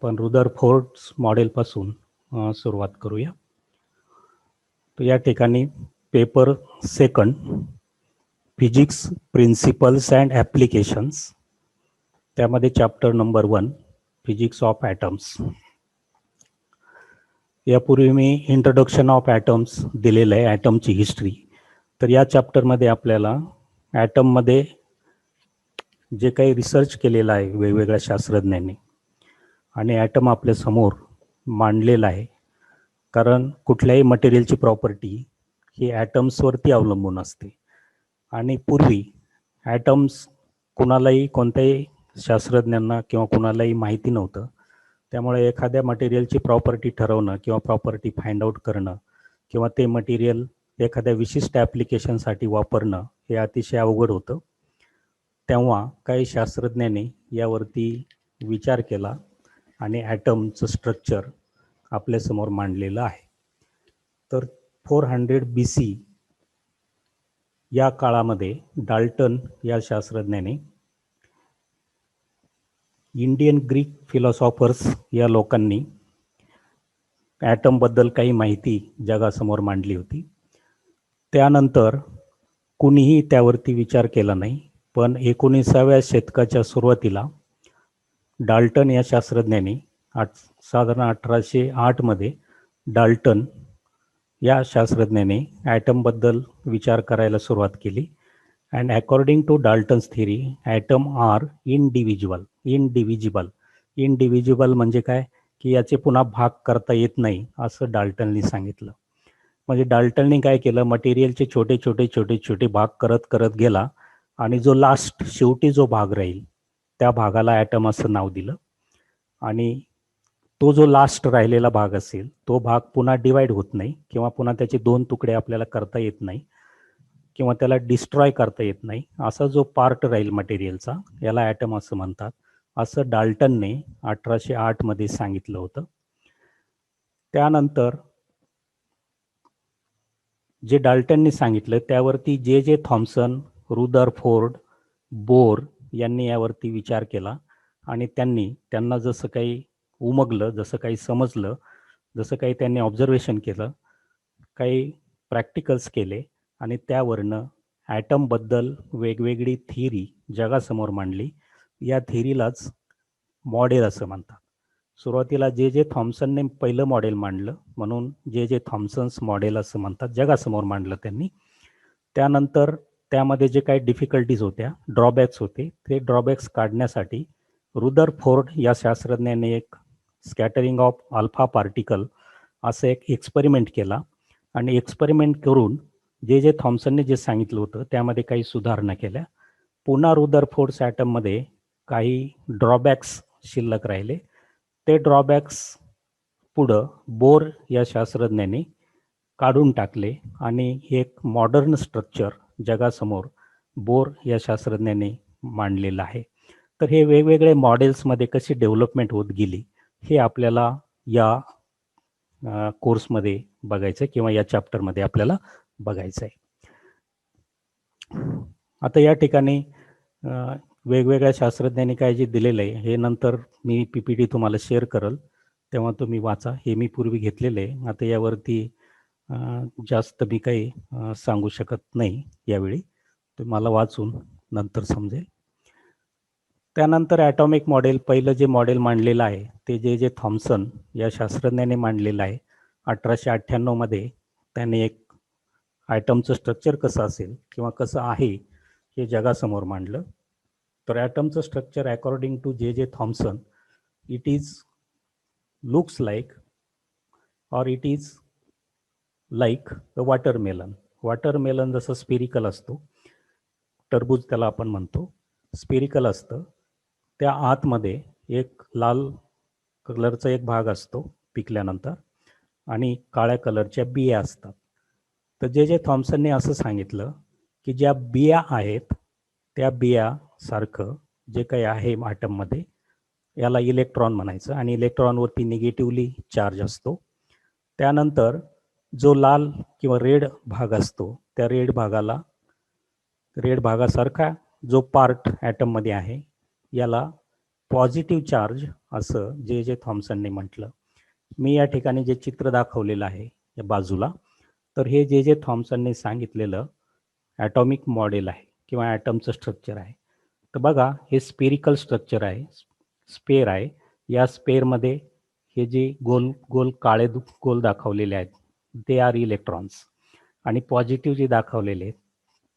आपण रुदरफोर्ड मॉडेलपासून सुरुवात करूया. तर या ठिकाणी paper second, physics principles and applications, त्यामध्ये chapter number 1 physics of atoms. यापूर्वी मी इंट्रोडक्शन ऑफ ॲटम्स दिलेलं आहे, ॲटमची हिस्ट्री. तर या चॅप्टरमध्ये आपल्याला ॲटममध्ये जे काही रिसर्च केलेलं आहे वेगवेगळ्या शास्त्रज्ञांनी आणि ॲटम आपल्यासमोर मांडलेला आहे, कारण कुठल्याही मटेरियलची प्रॉपर्टी ही ॲटम्सवरती अवलंबून असते. आणि पूर्वी ॲटम्स कुणालाही, कोणत्याही शास्त्रज्ञांना किंवा कुणालाही माहिती नव्हतं. त्यामुळे एखाद्या मटेरियलची प्रॉपर्टी ठरवणं किंवा प्रॉपर्टी फाइंड आउट करणं किंवा ते मटेरियल एखाद्या विशिष्ट ॲप्लिकेशनसाठी वापरणं हे अतिशय अवघड होतं. तेव्हा काही शास्त्रज्ञांनी यावरती विचार केला आणि ॲटमचं स्ट्रक्चर आपल्यासमोर मांडलेलं आहे. तर 400 BC या काळामध्ये डाल्टन या शास्त्रज्ञाने, इंडियन ग्रीक फिलॉसॉफर्स या लोकांनी ॲटमबद्दल काही माहिती जगासमोर मांडली होती. त्यानंतर कुणीही त्यावरती विचार केला नाही. पण 19व्या शतकाच्या सुरुवातीला डाल्टन या शास्त्रज्ञाने साधारण 1808 मध्ये डाल्टन या शास्त्रज्ञाने ॲटमबद्दल विचार करायला सुरुवात केली. And according to Dalton's theory, atom are indivisible म्हणजे काय की याचे पुन्हा भाग करता येत नाही असं डाल्टननी सांगितलं. म्हणजे डाल्टननी काय केलं, मटेरियलचे छोटे छोटे छोटे छोटे भाग करत करत गेला आणि जो लास्ट शेवटी जो भाग राहील त्या भागाला ॲटम असं नाव दिलं. आणि तो जो लास्ट राहिलेला भाग असेल तो भाग पुन्हा डिवाइड होत नाही किंवा पुन्हा त्याचे 2 तुकडे आपल्याला करता येत नाही किंवा त्याला डिस्ट्रॉय करता येत नाही, असा जो पार्ट राहील मटेरियलचा याला ॲटम असं म्हणतात, असं डाल्टनने 1808 मध्ये सांगितलं होतं. त्यानंतर जे डाल्टनने सांगितलं त्यावरती जे थॉम्सन, रुदरफोर्ड, बोर यांनी यावरती विचार केला आणि त्यांना जसं काही उमगलं, जसं काही समजलं, जसं काही त्यांनी ऑब्झर्वेशन केलं, काही प्रॅक्टिकल्स केले आणि त्यावरनं ॲटमबद्दल वेगवेगळी थिअरी जगासमोर मांडली. या थिअरीलाच मॉडेल असं म्हणतात. सुरुवातीला जे थॉम्सनने पहिलं मॉडेल मांडलं म्हणून जे थॉम्सन्स मॉडेल असं म्हणतात, जगासमोर मांडलं त्यांनी. त्यानंतर त्यामध्ये जे काही डिफिकल्टीज होत्या, ड्रॉबॅक्स होते, ते ड्रॉबॅक्स काढण्यासाठी रुदरफोर्ड या शास्त्रज्ञाने एक स्कॅटरिंग ऑफ अल्फा पार्टिकल असं एक एक्सपेरिमेंट केला. आणि एक्सपेरिमेंट करून जे थॉम्सनने जे सांगितलं होतं त्यामध्ये काही सुधारणा केल्या. पुन्हा रुदरफोर्ड ॲटममध्ये काही ड्रॉबॅक्स शिल्लक राहिले. ते ड्रॉबॅक्स पुढं बोर या शास्त्रज्ञाने काढून टाकले आणि एक मॉडर्न स्ट्रक्चर जगासमोर बोर या शास्त्रज्ञाने मांडलेलं आहे. तर हे वेगवेगळे मॉडेल्समध्ये कशी डेव्हलपमेंट होत गेली हे आपल्याला या कोर्समध्ये बघायचं किंवा या चॅप्टरमध्ये आपल्याला बघायचं आहे. आता या ठिकाणी वेगवेगळ्या शास्त्रज्ञांनी काय जे दिलेलं आहे हे नंतर मी PPT तुम्हाला शेअर करेल, तेव्हा तुम्ही वाचा. हे मी पूर्वी घेतलेलं आहे. आता यावरती जास्त मी काही सांगू शकत नाही यावेळी, तुम्हाला वाचून नंतर समजेल. त्यानंतर ॲटॉमिक मॉडेल, पहिलं जे मॉडेल मांडलेलं आहे ते जे थॉम्सन या शास्त्रज्ञाने मांडलेलं आहे 1898 मध्ये. त्याने एक ॲटमचं स्ट्रक्चर कसं असेल किंवा कसं आहे हे जगासमोर मांडलं. तर ॲटमचं structure according to J Thomson, it is looks like or it is like the watermelon जसं स्पिरिकल असतो, टरबूज त्याला आपण म्हणतो, स्पिरिकल असतं. त्या आतमध्ये एक लाल कलरचा एक भाग असतो पिकल्यानंतर आणि काळ्या कलरच्या बिया असतात. तर जे थॉम्सनने असं सांगितलं की ज्या बिया आहेत त्या बियासारखं जे काही आहे ॲटममध्ये याला इलेक्ट्रॉन म्हणायचं आणि इलेक्ट्रॉनवरती निगेटिव्हली चार्ज असतो. त्यानंतर जो लाल किंवा रेड भाग असतो त्या रेड भागासारखा जो पार्ट ॲटममध्ये आहे याला पॉझिटिव्ह चार्ज असं जे जे थॉम्सनने म्हटलं. मी या ठिकाणी जे चित्र दाखवलेलं आहे या बाजूला, तर हे जे जे थॉम्सनने सांगितलेलं ॲटॉमिक मॉडेल आहे किंवा ॲटमचं स्ट्रक्चर आहे. तर बघा, हे स्पेरिकल स्ट्रक्चर आहे, स्पेअर आहे. या स्पेअरमध्ये हे जे गोल गोल काळे गोल दाखवलेले आहेत ते आर इलेक्ट्रॉन्स, आणि पॉझिटिव्ह जे दाखवलेले आहेत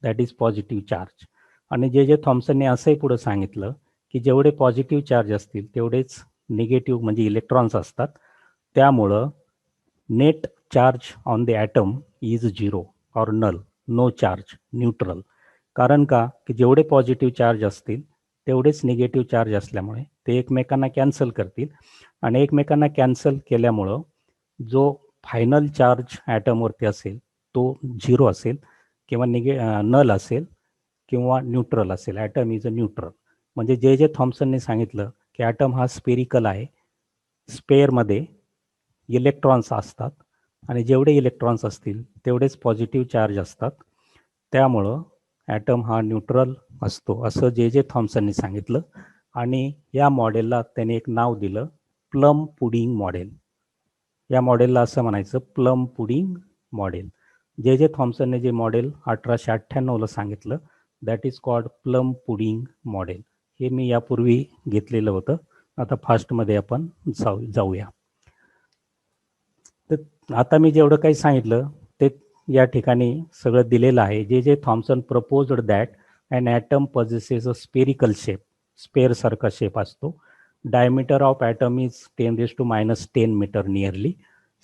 दॅट इज पॉझिटिव्ह चार्ज. आणि जे जे थॉम्सनने असंही पुढं सांगितलं की जेवढे पॉझिटिव्ह चार्ज असतील तेवढेच निगेटिव्ह म्हणजे इलेक्ट्रॉन्स असतात. त्यामुळं net charge on the atom is zero or null, no charge, neutral. कारण का की जेवढे पॉझिटिव्ह चार्ज असतील तेवढेच निगेटिव्ह चार्ज असल्यामुळे ते एकमेकांना कॅन्सल करतील, आणि एकमेकांना कॅन्सल केल्यामुळं जो फायनल चार्ज ॲटमवरती असेल तो झिरो असेल किंवा नल असेल किंवा न्यूट्रल असेल. Atom is a neutral. म्हणजे जे जे थॉम्सनने सांगितलं की ॲटम हा स्पेरिकल आहे, स्पेअरमध्ये इलेक्ट्रॉन्स असतात आणि जेवढे इलेक्ट्रॉन्स असतील तेवढेच पॉझिटिव्ह चार्ज असतात. त्यामुळं ॲटम हा न्यूट्रल असतो असं जे जे थॉम्सनने सांगितलं. आणि या मॉडेलला त्याने एक नाव दिलं, प्लम पुडिंग मॉडेल. या मॉडेलला असं म्हणायचं, प्लम पुडिंग मॉडेल. जे जे थॉम्सनने जे मॉडेल 1898ला सांगितलं that is called plum pudding model. हे मी यापूर्वी घेतलेलं होतं. आता फास्टमध्ये आपण जाऊया. तर आता मी जेवढं काही सांगितलं ते या ठिकाणी सगळं दिलेलं आहे. J J Thomson proposed that an atom possesses a spherical shape, स्पेअरसारखा शेप असतो. Diameter of atom is 10⁻⁻10 metre nearly.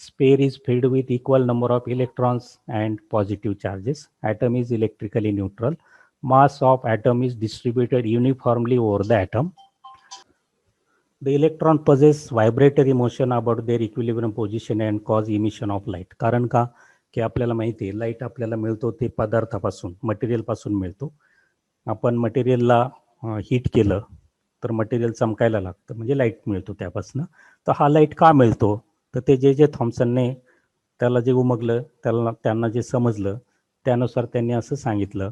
Sphere is filled with equal number of electrons and positive charges. Atom is electrically neutral. Mass of atom is distributed uniformly over the atom. The electron possess vibratory motion about their equilibrium position and cause emission of light. कारण का की आपल्याला माहिती आहे light आपल्याला मिळतो ते पदार्थापासून, मटेरियलपासून मिळतो. आपण मटेरियलला हीट केलं तर मटेरियल चमकायला लागतं, म्हणजे लाईट मिळतो त्यापासून. तर हा लाईट का मिळतो, तर ते जे जे थॉम्सनने त्याला जे उमगलं, त्यांना जे समजलं त्यानुसार त्यांनी असं सांगितलं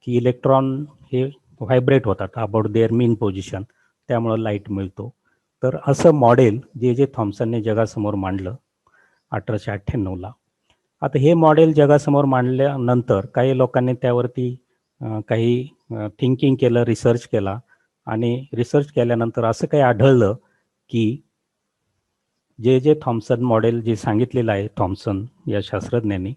की इलेक्ट्रॉन हे व्हायब्रेट होतात अबाउट देअर मीन पोझिशन, त्यामुळं लाईट मिळतो. तर असं मॉडेल जे जे थॉम्सनने जगासमोर मांडलं 1898ला. आता हे मॉडेल जगासमोर मांडल्यानंतर काही लोकांनी त्यावरती काही थिंकिंग केलं, रिसर्च केला, आणि रिसर्च केल्यानंतर असं काही आढळलं की जे जे थॉम्सन मॉडेल जे सांगितलेलं आहे थॉम्सन या शास्त्रज्ञांनी,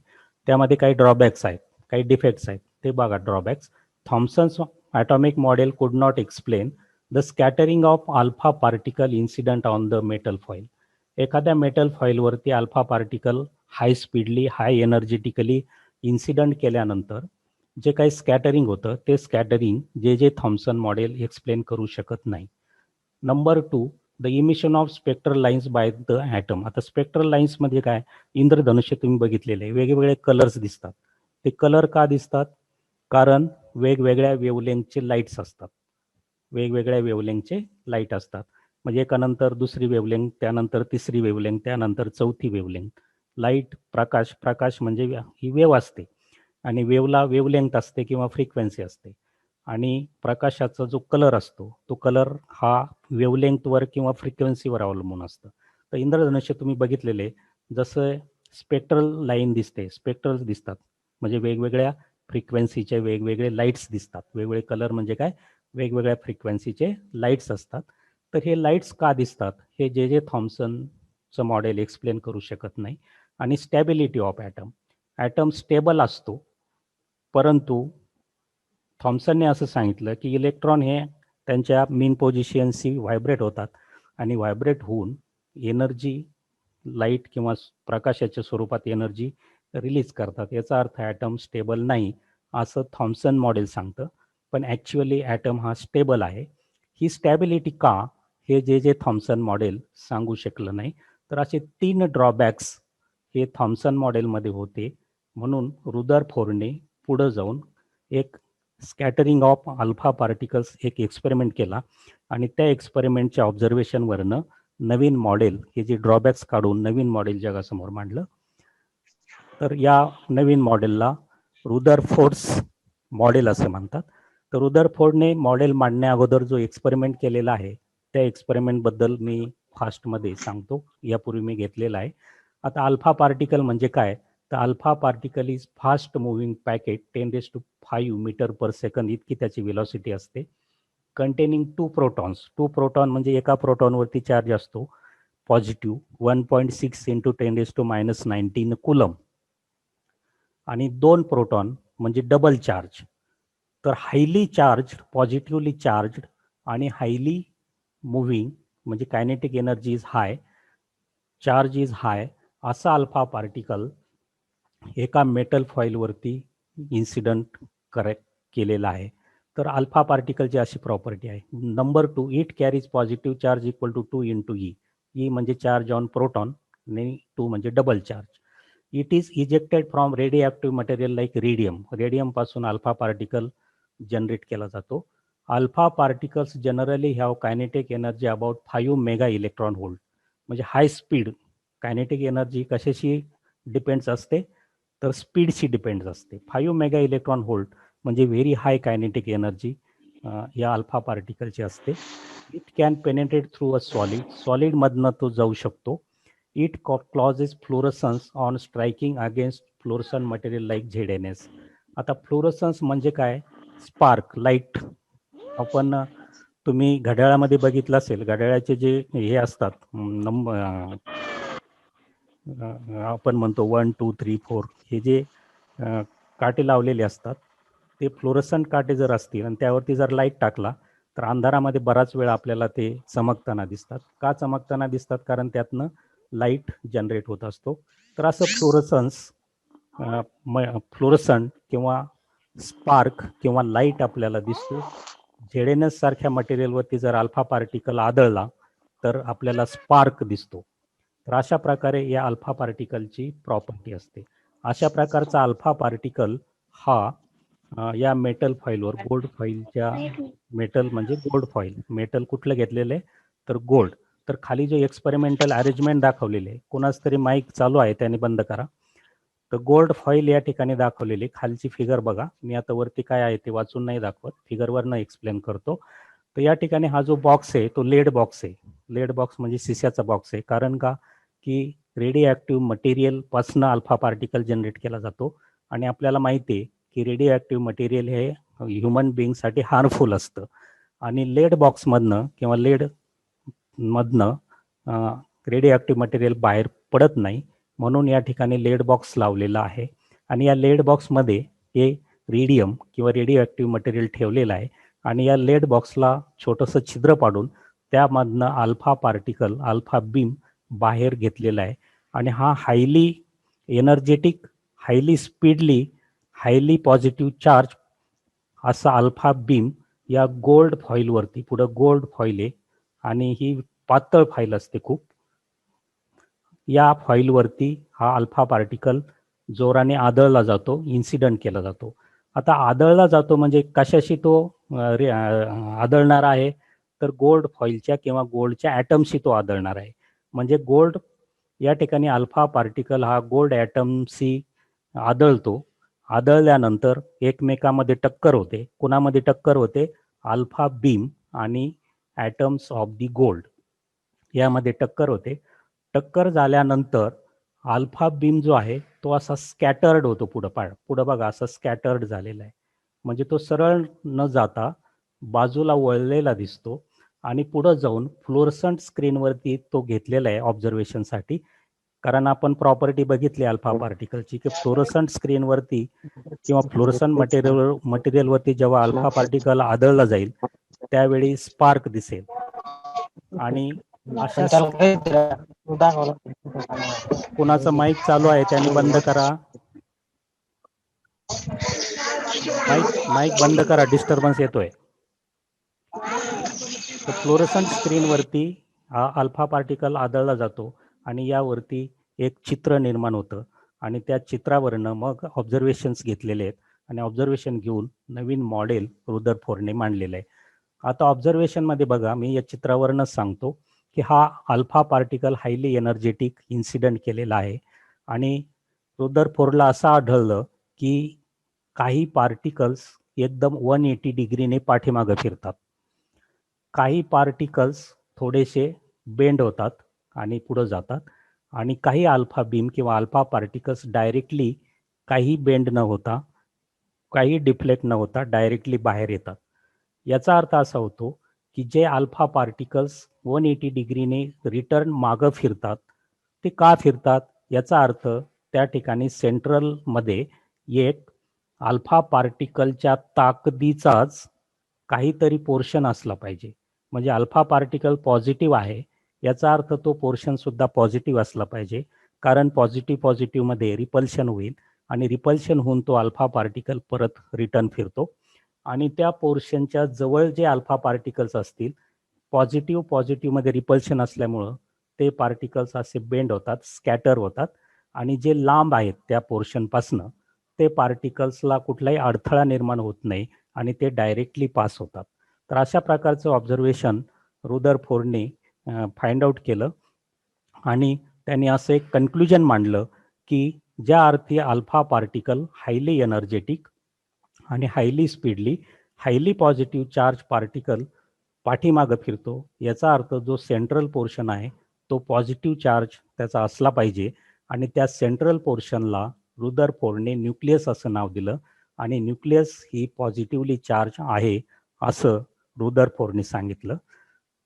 त्यामध्ये काही ड्रॉबॅक्स आहेत, काही डिफेक्ट्स आहेत. ते बघा ड्रॉबॅक्स. थॉम्सन्स ॲटॉमिक मॉडेल कुड not explain the scattering of alpha particle incident on the metal foil. एखाद्या मेटल फॉईलवरती अल्फा पार्टिकल हाय स्पीडली, हाय एनर्जेटिकली इन्सिडंट केल्यानंतर जे काही स्कॅटरिंग होतं ते स्कॅटरिंग जे जे थॉम्सन मॉडेल एक्सप्लेन करू शकत नाही. Number 2, the emission of spectral lines by the atom. आता स्पेक्ट्रल लाईन्समध्ये काय, इंद्रधनुष्य तुम्ही बघितलेले वेगवेगळे कलर्स दिसतात. ते कलर का दिसतात, कारण वेगवेगळ्या वेवलेंथचे लाईट्स असतात, वेगवेगळ्या वेवलेंथचे लाईट असतात. म्हणजे एकानंतर दुसरी वेवलेंथ, त्यानंतर तिसरी वेवलेंथ, त्यानंतर चौथी वेवलेंथ. लाईट, प्रकाश, प्रकाश म्हणजे ही वेव असते, आणि वेवला वेवलेंथ असते किंवा फ्रिक्वेन्सी असते. आणि प्रकाशाचा जो कलर असतो तो कलर हा वेवलेंथवर किंवा फ्रिक्वेन्सीवर अवलंबून असतं. तर इंद्रधनुष्य तुम्ही बघितलेले, जसं स्पेक्ट्रल लाईन दिसते, स्पेक्ट्रल्स दिसतात, म्हणजे वेगवेगळ्या फ्रिक्वेन्सीचे वेगवेगळे लाईट्स दिसतात. वेगवेगळे कलर म्हणजे काय, वेगवेगळ्या फ्रिक्वेन्सीचे लाईट्स असतात. तर हे लाईट्स का दिसतात हे जे जे थॉम्सनचं मॉडेल एक्सप्लेन करू शकत नाही. आणि stability of atom, atom stable असतो, परंतु थॉम्सनने असं सांगितलं की इलेक्ट्रॉन हे त्यांच्या मीन पोझिशनशी व्हायब्रेट होतात, आणि व्हायब्रेट होऊन एनर्जी, लाईट किंवा प्रकाशाच्या स्वरूपात एनर्जी रिलीज करतात. याचा अर्थ ॲटम स्टेबल नाही असं थॉम्सन मॉडेल सांगतं. पण ॲक्च्युअली ॲटम हा स्टेबल आहे. ही स्टॅबिलिटी का, हे जे जे थॉम्सन मॉडेल सांगू शकलं नाही. तर असे 3 ड्रॉबॅक्स हे थॉम्सन मॉडेलमध्ये होते. म्हणून रुदरफोर्डने पुढं जाऊन एक स्कॅटरिंग ऑफ अल्फा पार्टिकल्स एक एक्सपेरिमेंट केला, आणि त्या एक्सपेरिमेंटच्या ऑब्झर्वेशनवरनं नवीन मॉडेल हे जे ड्रॉबॅक्स काढून नवीन मॉडेल जगासमोर मांडलं. तर या नवीन मॉडेलला रुदरफोर्ड्स मॉडेल असं म्हणतात. तर रुदरफोर्डने मॉडेल मांडण्या अगोदर जो एक्सपेरिमेंट केलेला आहे त्या एक्सपेरिमेंटबद्दल मी फास्टमध्ये सांगतो, यापूर्वी मी घेतलेला आहे. आता अल्फा पार्टिकल म्हणजे काय, तर alpha particle is fast moving packet 10⁵ metre per second इतकी त्याची वेलॉसिटी असते. कंटेनिंग 2 प्रोटॉन्स, 2 प्रोटॉन म्हणजे एका प्रोटॉनवरती चार्ज असतो पॉझिटिव्ह 1.6 इंटू 10⁻⁹ कुलम, आणि 2 प्रोटॉन म्हणजे डबल चार्ज. तर हायली चार्ज, पॉझिटिव्हली चार्ज आणि हायली मुव्हिंग म्हणजे kinetic energy is high, charge is high, असा अल्फा पार्टिकल एका मेटल फॉईलवरती इन्सिडंट केलेला आहे. तर अल्फा पार्टिकलची अशी प्रॉपर्टी आहे. Number 2, it carries positive charge equal to 2 into e. E म्हणजे चार्ज ऑन प्रोटॉन आणि 2 म्हणजे double charge. It is ejected from radio material like radium. रेडियमपासून अल्फा पार्टिकल जनरेट केला जातो. Alpha particles generally have kinetic energy about 5 mega electron volt. म्हणजे high speed kinetic energy कशाशी depends असते, तर स्पीडशी डिपेंड्स असते. 5 मेगा इलेक्ट्रॉन व्होल्ट म्हणजे व्हेरी हाय कायनेटिक एनर्जी या अल्फा पार्टिकलची असते. It can penetrate through a solid, सॉलिडमधनं तो जाऊ शकतो. It causes fluorescence on striking against fluorescent material like ZNS. आता फ्लोरसन्स म्हणजे काय, स्पार्क, लाईट. आपण तुम्ही घड्याळामध्ये बघितलं असेल, घड्याळाचे जे हे असतात आपण म्हणतो 1 2 3 4, हे जे काटे लावलेले असतात ते फ्लोरसंट काटे जर असतील आणि त्यावरती जर लाईट टाकला तर अंधारामध्ये बराच वेळ आपल्याला ते चमकताना दिसतात. का चमकताना दिसतात, कारण त्यातनं लाईट जनरेट होत असतो. तर असं फ्लोरसंट किंवा स्पार्क किंवा लाईट आपल्याला दिसतो. ZNS सारख्या मटेरियलवरती जर अल्फा पार्टिकल आदळला तर आपल्याला स्पार्क दिसतो. तर अशा प्रकारे या अल्फा पार्टिकलची प्रॉपर्टी असते. अशा प्रकारचा अल्फा पार्टिकल हा या मेटल फॉईलवर, गोल्ड फॉईलच्या, मेटल म्हणजे गोल्ड फॉईल, मेटल कुठलं घेतलेलं आहे तर गोल्ड. तर खाली जो एक्सपेरिमेंटल अरेंजमेंट दाखवलेले आहे, कोणाच तरी माईक चालू आहे त्याने बंद करा. तर गोल्ड फॉईल या ठिकाणी दाखवलेली, खालची फिगर बघा. मी आता वरती काय आहे ते वाचून नाही दाखवत, फिगरवरनं एक्सप्लेन करतो. तर या ठिकाणी हा जो बॉक्स आहे तो लेड बॉक्स आहे. लेड बॉक्स म्हणजे शिस्याचा बॉक्स आहे. कारण का, की रेडिओ ॲक्टिव्ह मटेरियलपासून अल्फा पार्टिकल जनरेट केला जातो आणि आपल्याला माहिती आहे की रेडिओ ॲक्टिव्ह मटेरियल हे ह्युमन बिईंगसाठी हार्मफुल असतं आणि लेड बॉक्समधनं किंवा लेडमधनं रेडिओ ॲक्टिव्ह मटेरियल बाहेर पडत नाही, म्हणून या ठिकाणी लेड बॉक्स लावलेला आहे. आणि या लेड बॉक्समध्ये हे रेडियम किंवा रेडिओ ॲक्टिव्ह मटेरियल ठेवलेलं आहे आणि या लेड बॉक्सला छोटंसं छिद्र पाडून त्यामधनं अल्फा पार्टिकल, अल्फा बीम बाहेर घेतलेला आहे. आणि हा highly energetic, highly speedly, highly positive charge असा अल्फा बीम या गोल्ड फॉईलवरती, पुढं गोल्ड फॉईल आहे आणि ही पातळ फाईल असते खूप, या फॉईलवरती हा अल्फा पार्टिकल जोराने आदळला जातो, इन्सिडंट केला जातो. आता आदळला जातो म्हणजे कशाशी तो आदळणार आहे, तर गोल्ड फॉईलच्या किंवा गोल्डच्या ॲटमशी तो आदळणार आहे. म्हणजे गोल्ड या ठिकाणी अल्फा पार्टिकल हा गोल्ड ॲटमशी आदळतो. आदळल्यानंतर एकमेकामध्ये टक्कर होते. कुणामध्ये टक्कर होते, अल्फा बीम आणि ॲटम्स ऑफ दी गोल्ड यामध्ये टक्कर होते. टक्कर झाल्यानंतर अल्फा बीम जो आहे तो असा स्कॅटर्ड होतो, पुढं बघा असा स्कॅटर्ड झालेला आहे. म्हणजे तो सरळ न जाता बाजूला वळलेला दिसतो आणि पुढं जाऊन फ्लोरसंट स्क्रीनवरती तो घेतलेला आहे ऑब्झर्वेशनसाठी. कारण आपण प्रॉपर्टी बघितली अल्फा पार्टिकलची की फ्लोरसंट स्क्रीनवरती किंवा फ्लोरसंट मटेरियलवरती जेव्हा अल्फा पार्टिकल आदळला जाईल त्यावेळी स्पार्क दिसेल. आणि अशा कोणाचा माईक चालू आहे त्याने बंद करा, माईक बंद करा, डिस्टर्बन्स येतोय. तर फ्लोरोसंट स्क्रीनवरती हा अल्फा पार्टिकल आदळला जातो आणि यावरती एक चित्र निर्माण होतं आणि त्या चित्रावरनं मग ऑब्झर्वेशन्स घेतलेले आहेत आणि ऑब्झर्वेशन घेऊन नवीन मॉडेल रुदरफोर्डने मांडलेलं आहे. आता ऑब्झर्वेशनमध्ये बघा, मी या चित्रावरनंच सांगतो की हा alpha particle highly energetic incident केलेला आहे आणि रुदरफोर्डला असं आढळलं की काही पार्टिकल्स एकदम 180 डिग्रीने पाठीमागं फिरतात, काही पार्टिकल्स थोडेसे बेंड होतात आणि पुढं जातात, आणि काही अल्फा बीम किंवा अल्फा पार्टिकल्स डायरेक्टली काही बेंड न होता, काही डिफ्लेक्ट न होता डायरेक्टली बाहेर येतात. याचा अर्थ असा होतो की जे अल्फा पार्टिकल्स 180 डिग्रीने रिटर्न मागं फिरतात, ते का फिरतात? याचा अर्थ त्या ठिकाणी सेंट्रलमध्ये एक अल्फा पार्टिकलच्या ताकदीचाच काहीतरी पोर्शन असला पाहिजे. म्हणजे अल्फा पार्टिकल पॉझिटिव्ह आहे, याचा अर्थ तो पोर्शन सुद्धा पॉझिटिव्ह असला पाहिजे, कारण पॉझिटिव्ह पॉझिटिव्हमध्ये रिपल्शन होईल आणि रिपल्शन होऊन तो अल्फा पार्टिकल परत रिटर्न फिरतो, आणि त्या पोर्शनच्या जवळ जे अल्फा पार्टिकल्स असतील, पॉझिटिव्ह पॉझिटिव्हमध्ये रिपल्शन असल्यामुळं ते पार्टिकल्स असे बेंड होतात, स्कॅटर होतात, आणि जे लांब आहेत त्या पोर्शनपासनं ते पार्टिकल्सला कुठलाही अडथळा निर्माण होत नाही आणि ते डायरेक्टली पास होतात. तर अशा प्रकारचं ऑब्झर्वेशन रुदरफोर्डने फाइंड आउट केलं, आणि त्यांनी असं एक कन्क्लुजन मांडलं की ज्या अर्थी अल्फा पार्टिकल हायली एनर्जेटिक आणि highly speedly highly positive charge particle पाठीमागं फिरतो, याचा अर्थ जो सेंट्रल पोर्शन आहे तो पॉझिटिव्ह चार्ज त्याचा असला पाहिजे, आणि त्या सेंट्रल पोर्शनला रुदरफोर्डने न्यूक्लियस असं नाव दिलं, आणि न्यूक्लियस ही पॉझिटिव्हली चार्ज आहे असं रुदरफोर्डने सांगितलं.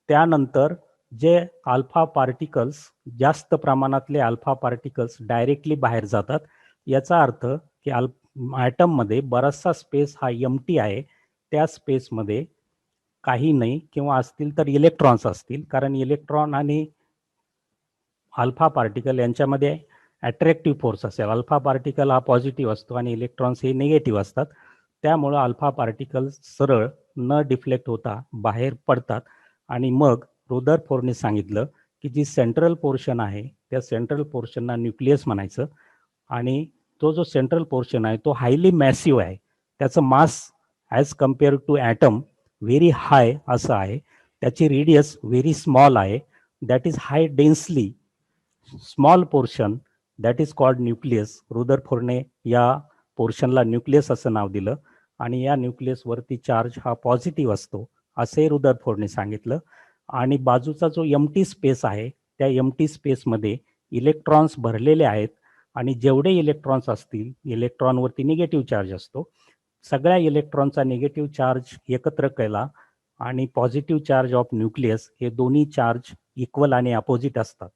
त्यानंतर जे अल्फा पार्टिकल्स, जास्त प्रमाणातले अल्फा पार्टिकल्स डायरेक्टली बाहेर जातात, याचा अर्थ की ॲटममध्ये बराचसा स्पेस हा एम्प्टी आहे, त्या स्पेसमध्ये काही नाही, किंवा असतील तर इलेक्ट्रॉन्स असतील, कारण इलेक्ट्रॉन आणि अल्फा पार्टिकल यांच्यामध्ये अट्रॅक्टिव्ह फोर्स असेल. अल्फा पार्टिकल हा पॉझिटिव्ह असतो आणि इलेक्ट्रॉन्स हे निगेटिव्ह असतात, त्यामुळं अल्फा पार्टिकल सरळ न डिफ्लेक्ट होता बाहेर पडतात, आणि मग रुदरफोर्डने सांगितलं की जी सेंट्रल पोर्शन आहे त्या सेंट्रल पोर्शनला न्यूक्लियस म्हणायचं, आणि तो जो सेंट्रल पोर्शन आहे तो हायली मॅसिव्ह आहे, त्याचं mass as compare to atom very high असं आहे, त्याची रेडियस व्हेरी स्मॉल आहे, that is high densely small portion, that is called nucleus. रुदरफोर्डने या पोर्शनला न्यूक्लियस असं नाव दिलं, आणि या न्यूक्लियसवरती चार्ज हा पॉझिटिव्ह असतो असे रुदरफोर्डने सांगितलं. आणि बाजूचा जो एम्प्टी स्पेस आहे त्या एम्प्टी स्पेसमध्ये इलेक्ट्रॉन्स भरलेले आहेत, आणि जेवढे इलेक्ट्रॉन्स असतील, इलेक्ट्रॉनवरती निगेटिव्ह चार्ज असतो, सगळ्या इलेक्ट्रॉनचा निगेटिव्ह चार्ज एकत्र केला, आणि पॉझिटिव्ह चार्ज ऑफ न्यूक्लियस हे दोन्ही चार्ज इक्वल आणि अपोजिट असतात,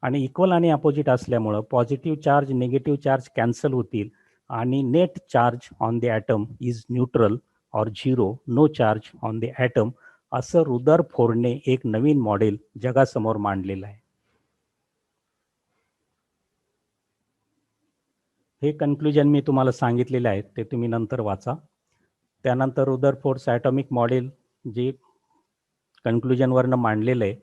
आणि इक्वल आणि अपोजिट असल्यामुळं positive charge negative charge cancel होतील, आणि net charge on the atom is neutral or zero, no charge on the atom, असं रुदरफोर्डने एक नवीन मॉडेल जगासमोर मांडलेलं आहे. हे कन्क्लुजन मी तुम्हाला सांगितलेले आहेत, ते तुम्ही नंतर वाचा. त्यानंतर रुदरफोर्ड्स ॲटॉमिक मॉडेल जे कन्क्लुजनवरनं मांडलेलं आहे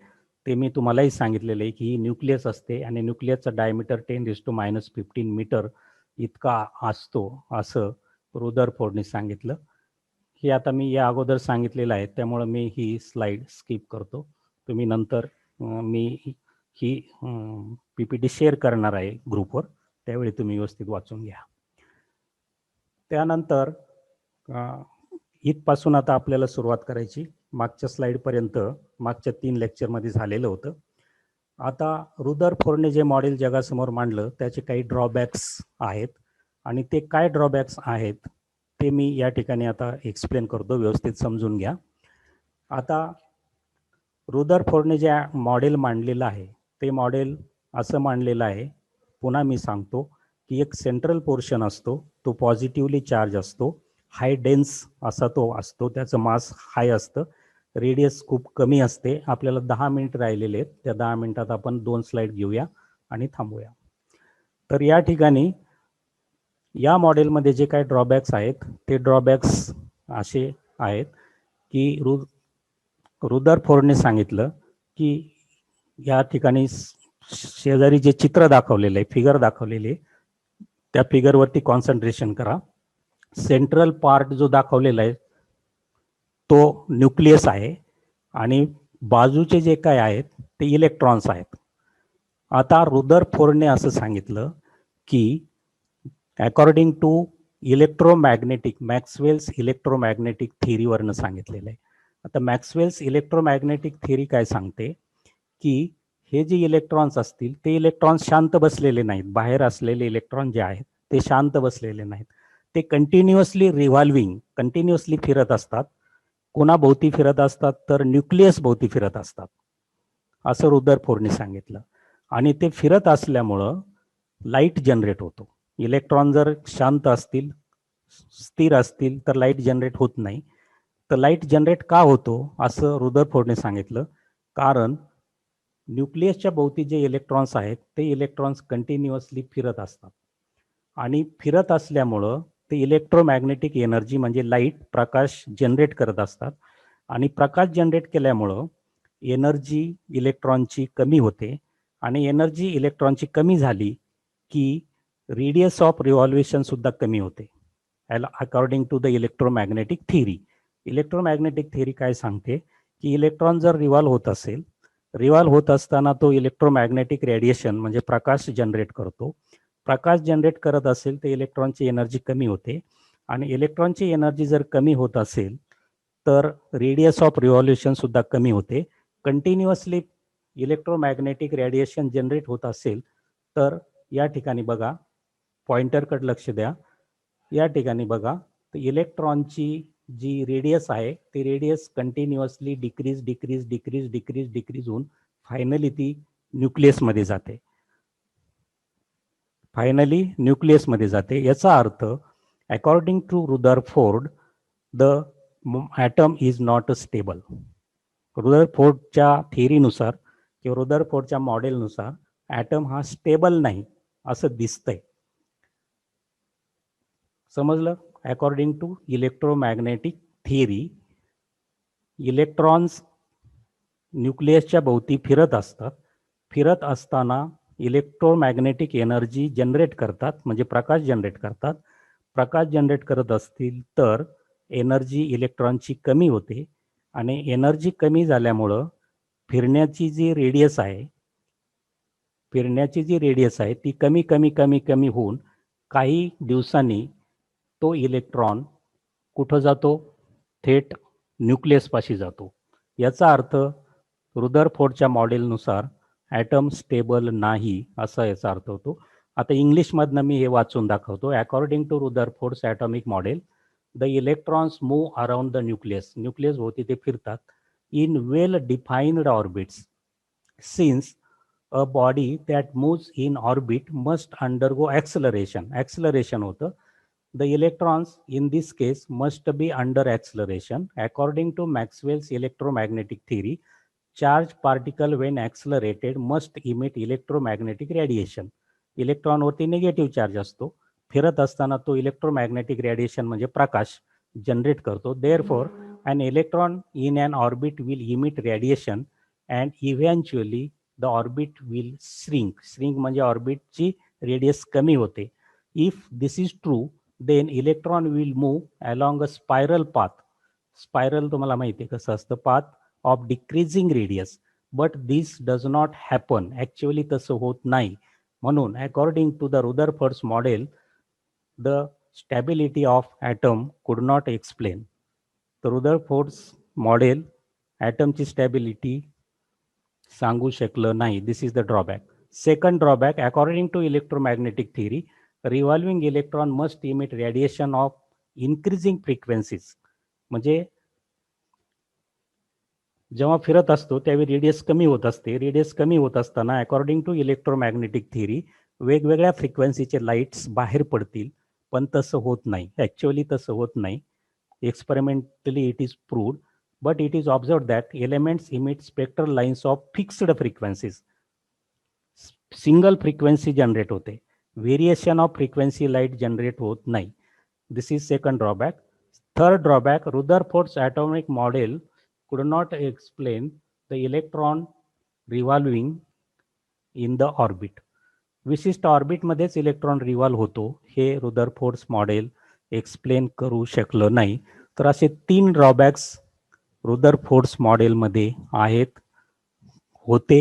ते मी तुम्हालाही सांगितलेलं आहे की ही न्यूक्लियस असते, आणि न्यूक्लियसचा डायमीटर 10⁻⁻15 मीटर इतका असतो असं रुदरफोर्डने सांगितलं. हे आता मी या अगोदर सांगितलेलं आहे, त्यामुळं मी ही स्लाईड स्किप करतो. तुम्ही नंतर मी ही PPT शेअर करणार आहे ग्रुपवर, त्यावेळी तुम्ही व्यवस्थित वाचून घ्या. त्यानंतर इथपासून आता आपल्याला सुरुवात करायची. मागच्या स्लाईडपर्यंत मागच्या 3 लेक्चरमध्ये झालेलं होतं. आता रुदरफोर्डने जे मॉडेल जगासमोर मांडलं त्याचे काही ड्रॉबॅक्स आहेत, आणि ते काय ड्रॉबॅक्स आहेत ते मी या ठिकाणी आता एक्सप्लेन करतो, व्यवस्थित समजून घ्या. आता रुदरफोर्डने जे मॉडेल मांडलेलं आहे ते मॉडेल असं मांडलेलं आहे, पुन्हा मी सांगतो की एक सेंट्रल पोर्शन असतो, तो पॉझिटिव्हली चार्ज असतो, हाय डेन्स असा तो असतो, त्याचं मास हाय असतं, रेडियस खूप कमी असते. आपल्याला 10 मिनिट राहिलेले आहेत, त्या 10 मिनिटात आपण 2 स्लाईड घेऊया आणि थांबूया. तर या ठिकाणी या मॉडेलमध्ये जे काही ड्रॉबॅक्स आहेत ते ड्रॉबॅक्स असे आहेत की रुदरफोर्डने सांगितलं की या ठिकाणी शेजारी जे चित्र दाखवलेलं आहे, फिगर दाखवलेली आहे, त्या फिगरवरती कॉन्सन्ट्रेशन करा. सेंट्रल पार्ट जो दाखवलेला आहे तो न्यूक्लियस आहे, आणि बाजूचे जे काय आहेत ते इलेक्ट्रॉन्स आहेत. आता रुदरफोर्डने असं सांगितलं की according to electromagnetic, Maxwell's electromagnetic थिअरीवरनं सांगितलेलं आहे. आता मॅक्सवेल्स इलेक्ट्रोमॅग्नेटिक थिअरी काय सांगते की हे जे इलेक्ट्रॉन्स असतील ते इलेक्ट्रॉन्स शांत बसलेले नाहीत, बाहेर असलेले इलेक्ट्रॉन जे आहेत ते शांत बसलेले नाहीत, ते कंटिन्युअसली रिव्हॉल्विंग, कंटिन्युअसली फिरत असतात. कोणाभोवती फिरत असतात तर न्यूक्लियस भोवती फिरत असतात, असं रुदरफोर्डने सांगितलं. आणि ते फिरत असल्यामुळं लाईट जनरेट होतो. इलेक्ट्रॉन जर शांत असतील, स्थिर असतील तर लाईट जनरेट होत नाही. तर लाईट जनरेट का होतो असं रुदरफोर्डने सांगितलं, कारण न्यूक्लियसच्या भोवती जे इलेक्ट्रॉन्स आहेत ते इलेक्ट्रॉन्स कंटिन्युअसली फिरत असतात आणि फिरत असल्यामुळं ते इलेक्ट्रोमॅग्नेटिक एनर्जी म्हणजे लाईट, प्रकाश जनरेट करत असतात. आणि प्रकाश जनरेट केल्यामुळं एनर्जी इलेक्ट्रॉनची कमी होते आणि एनर्जी इलेक्ट्रॉनची कमी झाली की रेडियस ऑफ रिव्हॉल्वेशन सुद्धा कमी होते, according to the electromagnetic theory. Electromagnetic theory काय सांगते की इलेक्ट्रॉन जर रिव्हॉल्व होत असेल, रिव्हॉल्व होत असताना तो इलेक्ट्रोमॅग्नेटिक रेडिएशन म्हणजे प्रकाश जनरेट करतो. प्रकाश जनरेट करत असेल तर इलेक्ट्रॉनची एनर्जी कमी होते आणि इलेक्ट्रॉनची एनर्जी जर कमी होत असेल तर रेडियस ऑफ रिव्हॉल्युशन सुद्धा कमी होते. कंटिन्युअसली इलेक्ट्रोमॅग्नेटिक रेडिएशन जनरेट होत असेल तर या ठिकाणी बघा, पॉइंटरकडे लक्ष द्या, या ठिकाणी बघा, तर इलेक्ट्रॉनची जी रेडियस आहे ती radius continuously decrease decrease decrease decrease decrease होऊन फायनली ती न्यूक्लियसमध्ये जाते. फायनली न्यूक्लियसमध्ये जाते. याचा अर्थ according to Rutherford the atom is not stable. रुदरफोर्डच्या थिअरीनुसार किंवा रुदरफोर्डच्या मॉडेलनुसार ॲटम हा स्टेबल नाही असं दिसतंय. समजलं? According to electromagnetic theory electrons न्यूक्लियसच्या भोवती फिरत असतात. फिरत असताना इलेक्ट्रोमॅग्नेटिक एनर्जी जनरेट करतात, म्हणजे प्रकाश जनरेट करतात. प्रकाश जनरेट करत असतील तर एनर्जी इलेक्ट्रॉनची कमी होते आणि एनर्जी कमी झाल्यामुळं फिरण्याची जी रेडियस आहे, फिरण्याची जी रेडियस आहे ती कमी कमी कमी कमी होऊन काही दिवसांनी तो इलेक्ट्रॉन कुठं जातो? थेट न्यूक्लियसपाशी जातो. याचा अर्थ रुदरफोर्डच्या मॉडेलनुसार ॲटम स्टेबल नाही असा याचा अर्थ होतो. आता इंग्लिशमधनं मी हे वाचून दाखवतो. According to Rutherford's atomic model, the electrons move around the nucleus. Nucleus भोवती ते फिरतात in well defined orbits. Since a body that moves in orbit must undergo acceleration. Acceleration होतं. The electrons in this case must be under acceleration. According to Maxwell's electromagnetic theory, charged particle when accelerated must emit electromagnetic radiation. Electron वरती negative charge असतो, फिरत असताना तो electromagnetic radiation म्हणजे प्रकाश generate करतो. Therefore, an electron in an orbit will emit radiation and eventually the orbit will shrink. Shrink म्हणजे ऑर्बिटची radius कमी होते. If this is true then electron will move along a spiral path. Spiral तुम्हाला माहिती आहे कसं असतं, path of decreasing radius. But this does not happen. Actually तसं होत नाही. म्हणून according to the Rutherford's model the stability of atom could not explain. तर रुदरफोर्ड्स मॉडेल ॲटमची स्टॅबिलिटी सांगू शकलं नाही. This is the drawback. Second drawback, according to electromagnetic theory revolving electron must emit radiation of increasing frequencies. म्हणजे जेव्हा फिरत असतो त्यावेळी रेडियस कमी होत असते. रेडियस कमी होत असताना अकॉर्डिंग टू इलेक्ट्रोमॅग्नेटिक थिअरी वेगवेगळ्या फ्रिक्वेन्सीचे लाईट्स बाहेर पडतील, पण तसं होत नाही. ॲक्च्युअली तसं होत नाही. Experimentally it is proved. But it is observed that elements emit spectral lines of fixed frequencies. Single frequency generate होते. Variation of frequency light generate होत नाही. This is second drawback. Third drawback, Rutherford's atomic model could not explain the electron revolving in the orbit. विशिष्ट ऑर्बिटमध्येच electron revolve होतो हे रुदरफोर्ड्स model explain करू शकलं नाही. तर असे 3 ड्रॉबॅक्स रुदरफोर्ड्स मॉडेलमध्ये आहेत, होते.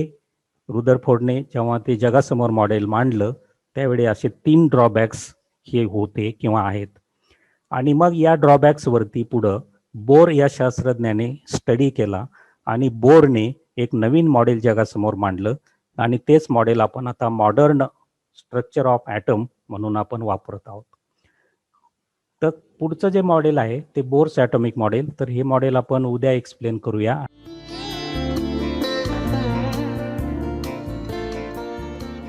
रुदरफोर्डने जेव्हा ते जगासमोर मॉडेल मांडलं त्यावेळी असे 3 ड्रॉबॅक्स हे होते किंवा आहेत. आणि मग या ड्रॉबॅक्सवरती पुढं बोर या शास्त्रज्ञाने स्टडी केला आणि बोरने एक नवीन मॉडेल जगासमोर मांडलं आणि तेच मॉडेल आपण आता मॉडर्न स्ट्रक्चर ऑफ ॲटम म्हणून आपण वापरत आहोत. तर पुढचं जे मॉडेल आहे ते बोर्स ॲटॉमिक मॉडेल, तर हे मॉडेल आपण उद्या एक्सप्लेन करूया.